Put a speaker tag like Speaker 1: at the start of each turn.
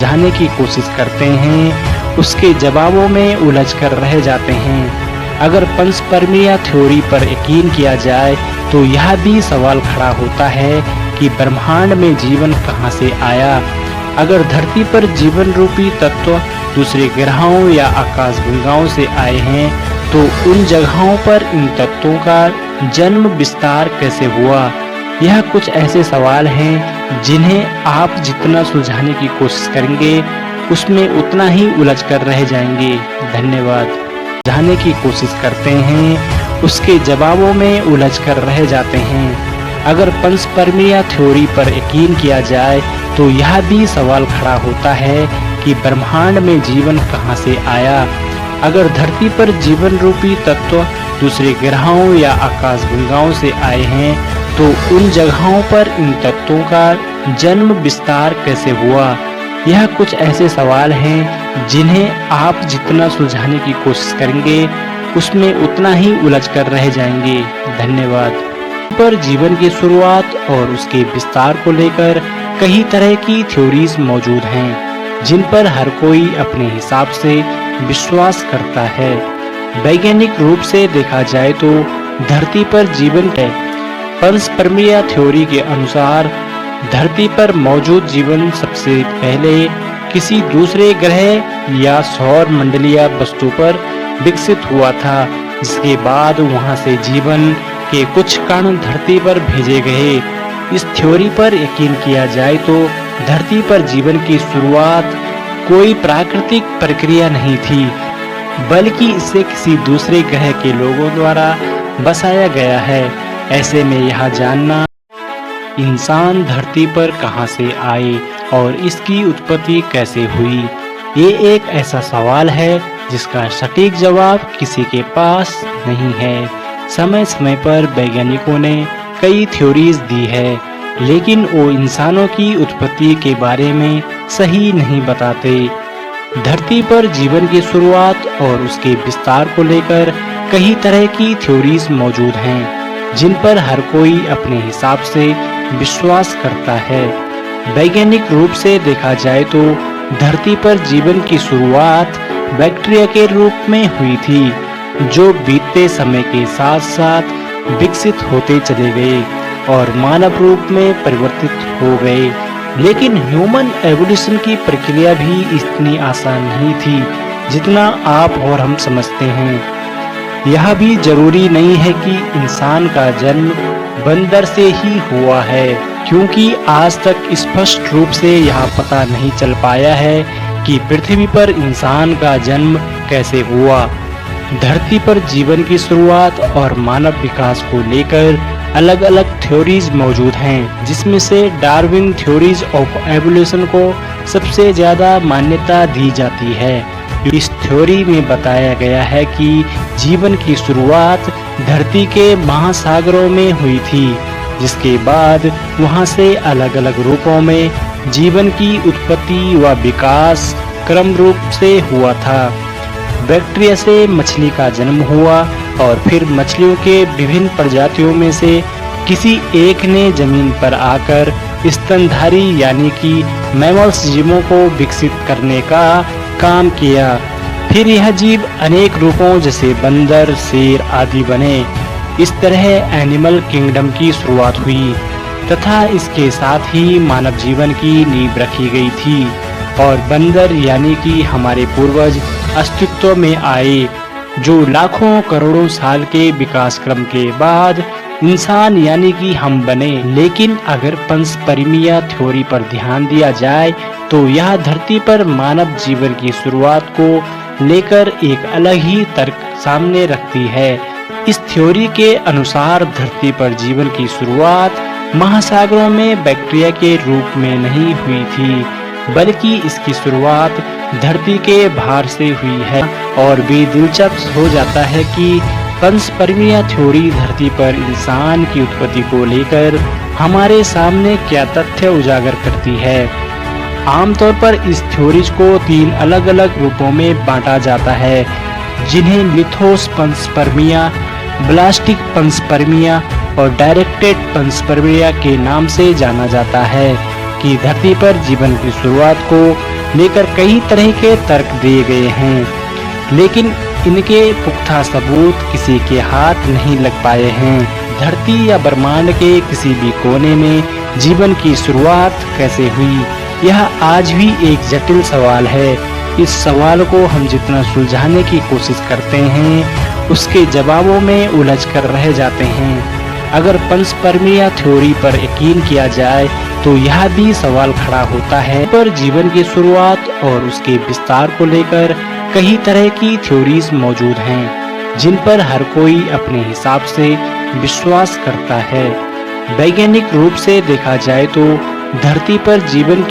Speaker 1: समझाने की कोशिश करते हैं, उसके जवाबों में उलझ कर रह जाते हैं। अगर पंचपर्मीय थ्योरी पर यकीन किया जाए तो यह भी सवाल खड़ा होता है कि ब्रह्मांड में जीवन कहाँ से आया। अगर धरती पर जीवन रूपी तत्व दूसरे ग्रहों या आकाशगंगाओं से आए हैं तो उन जगहों पर इन तत्वों का जन्म विस्तार कैसे हुआ। यह कुछ ऐसे सवाल हैं जिन्हें आप जितना सुलझाने की कोशिश करेंगे उसमें उतना ही उलझ कर रह जाएंगे। धन्यवाद। समझाने की कोशिश करते हैं, उसके जवाबों में उलझ कर रह जाते हैं। अगर पंचपर्मीय थ्योरी पर यकीन किया जाए तो यह भी सवाल खड़ा होता है कि ब्रह्मांड में जीवन कहाँ से आया। अगर धरती पर जीवन रूपी तत्व दूसरे ग्रहों या आकाशगंगाओं से आए हैं तो उन जगहों पर इन तत्वों का जन्म विस्तार कैसे हुआ। यह कुछ ऐसे सवाल हैं जिन्हें आप जितना सुलझाने की कोशिश करेंगे उसमें उतना ही उलझ कर रह जाएंगे। धन्यवाद। पर जीवन की शुरुआत और उसके विस्तार को लेकर कई तरह की थ्योरीज मौजूद हैं जिन पर हर कोई अपने हिसाब से विश्वास करता है। वैज्ञानिक रूप से देखा जाए तो धरती पर जीवन है। पंचपर्मीय थ्योरी के अनुसार धरती पर मौजूद जीवन सबसे पहले किसी दूसरे ग्रह या सौर मंडलीय वस्तु पर विकसित हुआ था, जिसके बाद वहां से जीवन के कुछ कण धरती पर भेजे गए। इस थ्योरी पर यकीन किया जाए तो धरती पर जीवन की शुरुआत कोई प्राकृतिक प्रक्रिया नहीं थी, बल्कि इसे किसी दूसरे ग्रह के लोगों द्वारा बसाया गया है। ऐसे में यह जानना इंसान धरती पर कहां से आए और इसकी उत्पत्ति कैसे हुई, ये एक ऐसा सवाल है जिसका सटीक जवाब किसी के पास नहीं है। समय समय पर वैज्ञानिकों ने कई थ्योरीज दी है, लेकिन वो इंसानों की उत्पत्ति के बारे में सही नहीं बताते। धरती पर जीवन की शुरुआत और उसके विस्तार को लेकर कई तरह की थ्योरीज मौजूद हैं जिन पर हर कोई अपने हिसाब से विश्वास करता है। वैज्ञानिक रूप से देखा जाए तो धरती पर जीवन की शुरुआत बैक्टीरिया के रूप में हुई थी, जो बीतते समय के साथ साथ विकसित होते चले गए और मानव रूप में परिवर्तित हो गए। लेकिन ह्यूमन एवोल्यूशन की प्रक्रिया भी इतनी आसान नहीं थी जितना आप और हम समझते हैं। यह भी जरूरी नहीं है कि इंसान का जन्म बंदर से ही हुआ है, क्योंकि आज तक स्पष्ट रूप से यह पता नहीं चल पाया है कि पृथ्वी पर इंसान का जन्म कैसे हुआ। धरती पर जीवन की शुरुआत और मानव विकास को लेकर अलग अलग थ्योरीज मौजूद हैं, जिसमें से डार्विन थ्योरीज ऑफ एवोल्यूशन को सबसे ज्यादा मान्यता दी जाती है। इस थ्योरी में बताया गया है कि जीवन की शुरुआत धरती के महासागरों में हुई थी, जिसके बाद वहां से अलग अलग रूपों में जीवन की उत्पत्ति व विकास क्रम रूप से हुआ था। बैक्टीरिया से मछली का जन्म हुआ और फिर मछलियों के विभिन्न प्रजातियों में से किसी एक ने जमीन पर आकर स्तनधारी यानी कि मैमल्स जीवों को विकसित करने का काम किया। फिर यह जीव अनेक रूपों जैसे बंदर, शेर आदि बने। इस तरह एनिमल किंगडम की शुरुआत हुई तथा इसके साथ ही मानव जीवन की नींव रखी गई थी और बंदर यानी कि हमारे पूर्वज अस्तित्व में आए, जो लाखों करोड़ों साल के विकास क्रम के बाद इंसान यानी कि हम बने। लेकिन अगर पंचपर्मीय थ्योरी पर ध्यान दिया जाए तो यह धरती पर मानव जीवन की शुरुआत को लेकर एक अलग ही तर्क सामने रखती है। इस थ्योरी के अनुसार धरती पर जीवन की शुरुआत महासागरों में बैक्टीरिया के रूप में नहीं हुई थी, बल्कि इसकी शुरुआत धरती के भार से हुई है। और भी दिलचस्प हो जाता है कि पंचपर्मीय थ्योरी धरती पर इंसान की उत्पत्ति को लेकर हमारे सामने क्या तथ्य उजागर करती है। आमतौर पर इस थ्योरीज को 3 अलग अलग रूपों में बांटा जाता है, जिन्हें लिथोस पंचपर्मीय, ब्लास्टिक पंचपर्मीय और डायरेक्टेड पंचपर्मीय के नाम से जाना जाता है। कि धरती पर जीवन की शुरुआत को लेकर कई तरह के तर्क दिए गए हैं, लेकिन इनके पुख्ता सबूत किसी के हाथ नहीं लग पाए हैं। धरती या ब्रह्मांड के किसी भी कोने में जीवन की शुरुआत कैसे हुई, यह आज भी एक जटिल सवाल है। इस सवाल को हम जितना सुलझाने की कोशिश करते हैं, उसके जवाबों में उलझ कर रह जाते हैं। अगर पंचपर्मीय थ्योरी पर यकीन किया जाए तो यह भी सवाल खड़ा होता है पर जीवन की शुरुआत और उसके विस्तार को लेकर कई तरह की थ्योरीज मौजूद हैं, जिन पर हर कोई अपने हिसाब से विश्वास करता है। वैज्ञानिक रूप से देखा जाए तो धरती पर जीवन